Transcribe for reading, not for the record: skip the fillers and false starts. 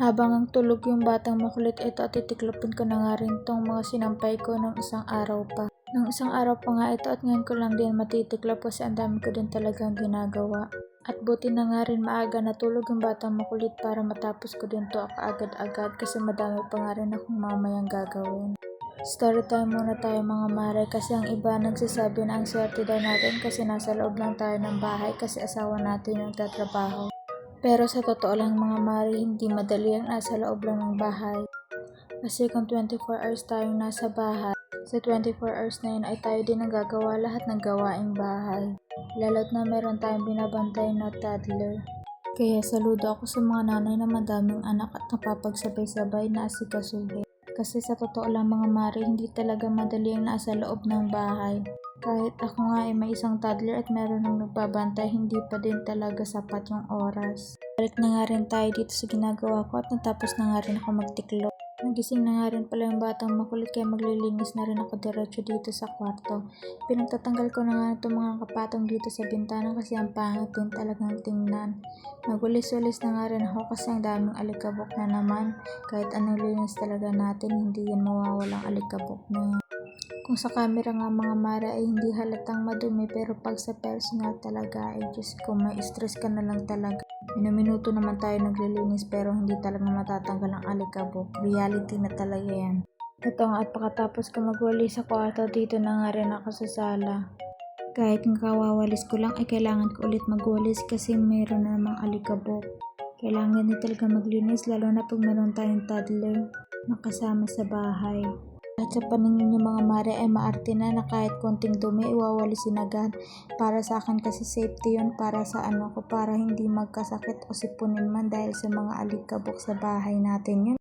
Habang ang tulog yung batang makulit, ito at titiklopin ko na nga rin tong mga sinampay ko ng isang araw pa. Nung isang araw pa nga ito at ngayon ko lang din matitiklop kasi ang dami ko din talagang ginagawa. At buti na nga rin maaga natulog yung batang makulit para matapos ko din to agad-agad kasi madami pa nga rin akong mamayang gagawin. Story time muna tayo mga mare, kasi ang iba nagsasabi na ang swerte daw natin kasi nasa loob lang tayo ng bahay kasi asawa natin yung tatrabaho. Pero sa totoo lang mga mare, hindi madali ang nasa loob lang ng bahay. Kasi kung 24 hours tayong nasa bahay, sa 24 hours na yun ay tayo din ang gagawa lahat ng gawaing bahay. Lalo't na meron tayong binabantay na toddler. Kaya saludo ako sa mga nanay na madaming anak at napapagsabay-sabay na asikasuhin. Kasi sa totoo lang mga mare, hindi talaga madali ang nasa loob ng bahay. Kahit ako nga ay may isang toddler at meron ng nagbabantay, hindi pa din talaga sapat yung oras. Balik na nga rin tayo dito sa ginagawa ko at natapos na nga rin ako magtiklop. Nagising na nga rin pala yung batang makulit kaya maglilinis na rin ako diretso dito sa kwarto. Pinagtatanggal ko na nga itong mga kapatong dito sa bintana kasi ang pangit din talagang tingnan. Nagulis-ulis na nga rin ako kasi ang daming alikabok na naman. Kahit anong linis talaga natin, hindi yan mawawalang alikabok na yan. Kung sa camera nga mga mare ay hindi halatang madumi, pero pag sa personal talaga ay Diyos ko, may stress ka na lang talaga. Minuminuto naman tayo naglilinis pero hindi talaga matatanggal ang alikabok. Reality na talaga yan. Ito nga at pakatapos ko magwalis sa kwarto, dito na nga rin ako sa sala. Kahit nga kawawalis ko lang ay kailangan ko ulit magwalis kasi mayroon na namang alikabok. Kailangan din talaga maglinis lalo na pag meron tayong toddler na kasama sa bahay. At sa paningin yung mga mare ay maarte na kahit konting dumi iwawalisin agad. Para sa akin kasi safety yun para sa ko, para hindi magkasakit o sipunin man dahil sa mga alikabok sa bahay natin yun.